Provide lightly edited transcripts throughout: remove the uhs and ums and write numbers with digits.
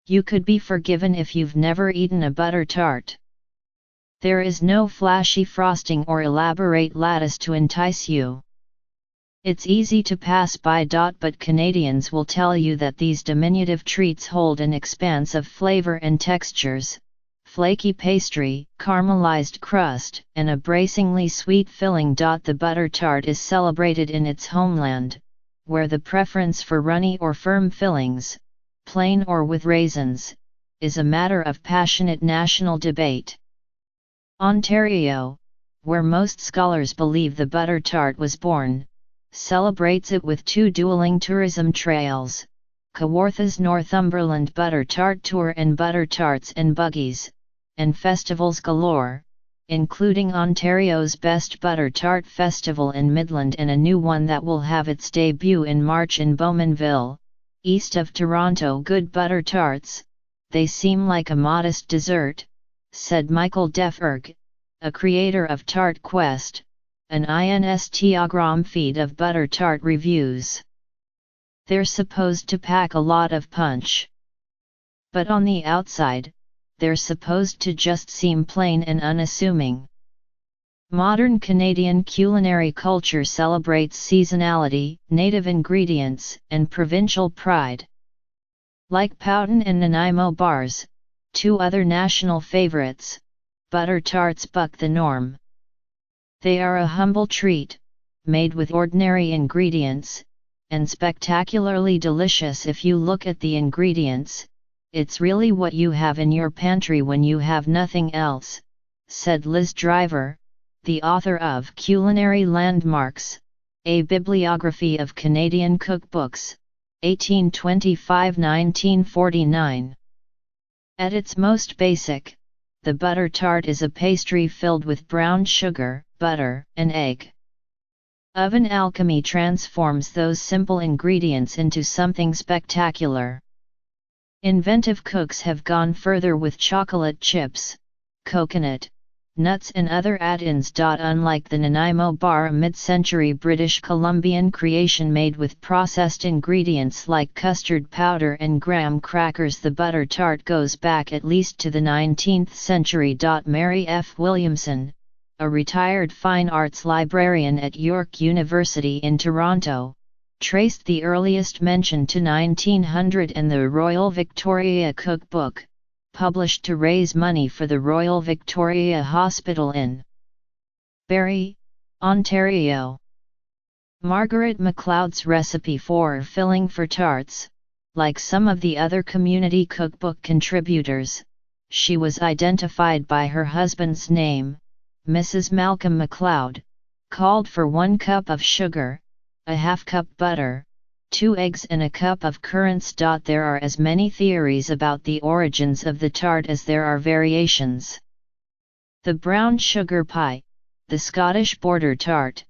You could be forgiven if you've never eaten a butter tart. There is no flashy frosting or elaborate lattice to entice you. It's easy to pass by. But Canadians will tell you that these diminutive treats hold an expanse of flavor and textures, flaky pastry, caramelized crust, and a bracingly sweet filling. The butter tart is celebrated in its homeland, where the preference for runny or firm fillings, plain or with raisins, is a matter of passionate national debate. Ontario, where most scholars believe the butter tart was born, celebrates it with two dueling tourism trails, Kawartha's Northumberland Butter Tart Tour and Butter Tarts and Buggies, and festivals galore, including Ontario's Best Butter Tart Festival in Midland and a new one that will have its debut in March in Bowmanville, east of Toronto. Good butter tarts, they seem like a modest dessert, said Michael Defferg, a creator of Tart Quest, an Instagram feed of butter tart reviews. They're supposed to pack a lot of punch. But on the outside, they're supposed to just seem plain and unassuming. Modern Canadian culinary culture celebrates seasonality, native ingredients, and provincial pride. Like Powton and Nanaimo bars, two other national favorites, butter tarts buck the norm. They are a humble treat, made with ordinary ingredients, and spectacularly delicious if you look at the ingredients. It's really what you have in your pantry when you have nothing else, said Liz Driver, the author of Culinary Landmarks, a bibliography of Canadian cookbooks, 1825–1949. At its most basic, the butter tart is a pastry filled with brown sugar, butter, and egg. Oven alchemy transforms those simple ingredients into something spectacular. Inventive cooks have gone further with chocolate chips, coconut, nuts and other add-ins. Unlike the Nanaimo bar, a mid-century British Columbian creation made with processed ingredients like custard powder and graham crackers, the butter tart goes back at least to the 19th century. Mary F. Williamson, a retired fine arts librarian at York University in Toronto, traced the earliest mention to 1900 and the Royal Victoria Cookbook, published to raise money for the Royal Victoria Hospital in Barrie, Ontario. Margaret MacLeod's recipe for filling for tarts, like some of the other community cookbook contributors, she was identified by her husband's name, Mrs. Malcolm MacLeod, called for 1 cup of sugar, a half cup butter, 2 eggs and a cup of currants. There are as many theories about the origins of the tart as there are variations. The brown sugar pie, the Scottish border tart,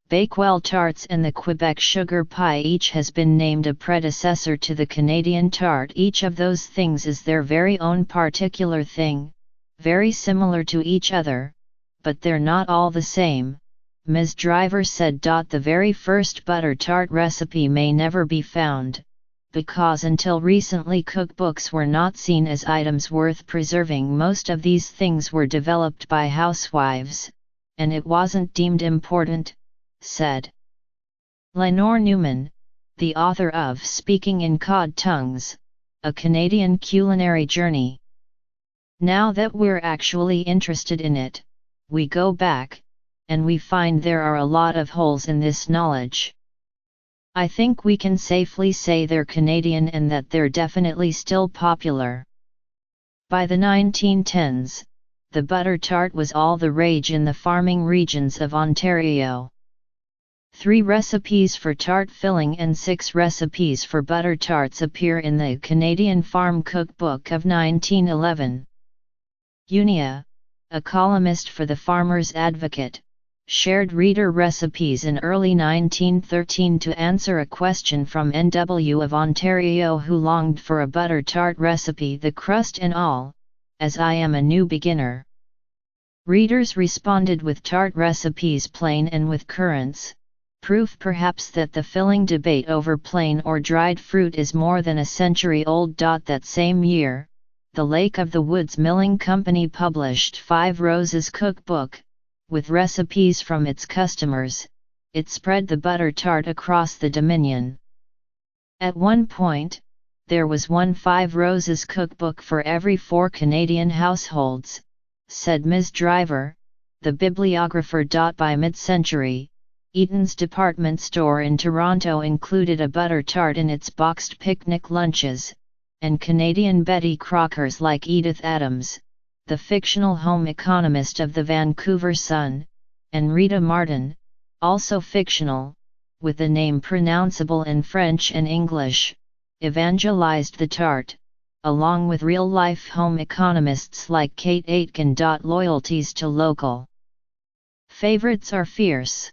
Bakewell tarts and the Quebec sugar pie each has been named a predecessor to the Canadian tart. Each of those things is their very own particular thing, very similar to each other, but they're not all the same, Ms. Driver said. The very first butter tart recipe may never be found, because until recently cookbooks were not seen as items worth preserving. Most of these things were developed by housewives, and it wasn't deemed important, said Lenore Newman, the author of Speaking in Cod Tongues, A Canadian Culinary Journey. Now that we're actually interested in it, we go back, and we find there are a lot of holes in this knowledge. I think we can safely say they're Canadian and that they're definitely still popular. By the 1910s, the butter tart was all the rage in the farming regions of Ontario. 3 recipes for tart filling and 6 recipes for butter tarts appear in the Canadian Farm Cookbook of 1911. Unia, a columnist for the Farmer's Advocate, shared reader recipes in early 1913 to answer a question from NW of Ontario who longed for a butter tart recipe, the crust and all, as I am a new beginner. Readers responded with tart recipes plain and with currants, Proof perhaps that the filling debate over plain or dried fruit is more than a century old. That same year, the Lake of the Woods Milling Company published 5 Roses Cookbook, with recipes from its customers. It spread the butter tart across the Dominion. At one point, there was one 5 Roses cookbook for every 4 Canadian households, said Ms. Driver, the bibliographer. By mid-century, Eaton's department store in Toronto included a butter tart in its boxed picnic lunches, and Canadian Betty Crockers like Edith Adams, the fictional home economist of the Vancouver Sun, and Rita Martin, also fictional, with the name pronounceable in French and English, evangelized the tart, along with real-life home economists like Kate Aitken. Loyalties to local favorites are fierce.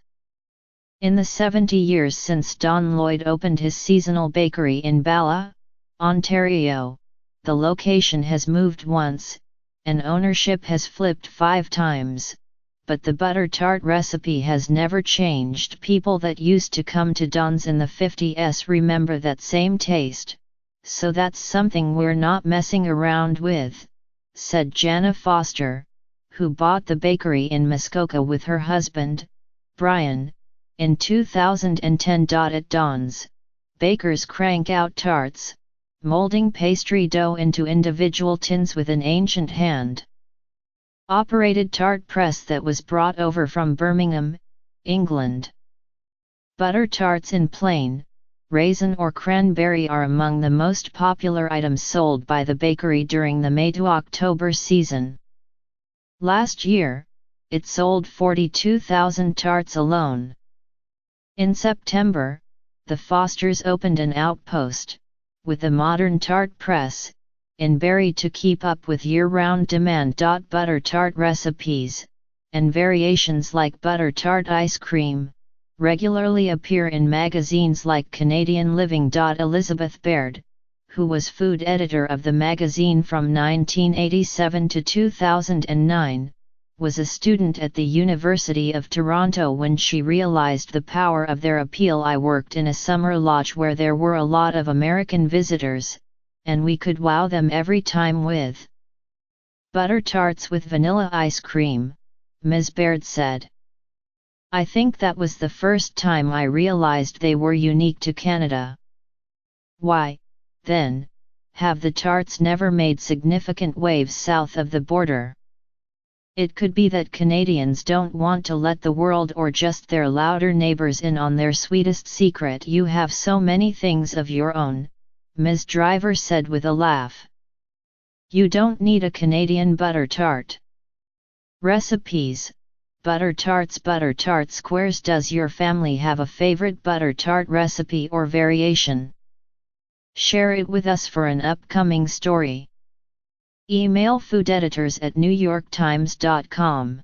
In the 70 years since Don Lloyd opened his seasonal bakery in Bala, Ontario, the location has moved once, and ownership has flipped 5 times. But the butter tart recipe has never changed. People that used to come to Don's in the 50s remember that same taste, so that's something we're not messing around with, said Jana Foster, who bought the bakery in Muskoka with her husband, Brian, in 2010. At Don's, bakers crank out tarts, molding pastry dough into individual tins with an ancient hand operated tart press that was brought over from Birmingham, England. Butter tarts in plain, raisin or cranberry are among the most popular items sold by the bakery during the May to October season. Last year, it sold 42,000 tarts alone. In September, the Fosters opened an outpost, with a modern tart press, in Barrie to keep up with year-round demand. Butter tart recipes, and variations like butter tart ice cream, regularly appear in magazines like Canadian Living. Elizabeth Baird, who was food editor of the magazine from 1987 to 2009, was a student at the University of Toronto when she realized the power of their appeal. I worked in a summer lodge where there were a lot of American visitors, and we could wow them every time with butter tarts with vanilla ice cream, Ms. Baird said. I think that was the first time I realized they were unique to Canada. Why, then, have the tarts never made significant waves south of the border? It could be that Canadians don't want to let the world or just their louder neighbors in on their sweetest secret. You have so many things of your own, Ms. Driver said with a laugh. You don't need a Canadian butter tart. Recipes: butter tart squares. Does your family have a favorite butter tart recipe or variation? Share it with us for an upcoming story. Email foodeditors@newyorktimes.com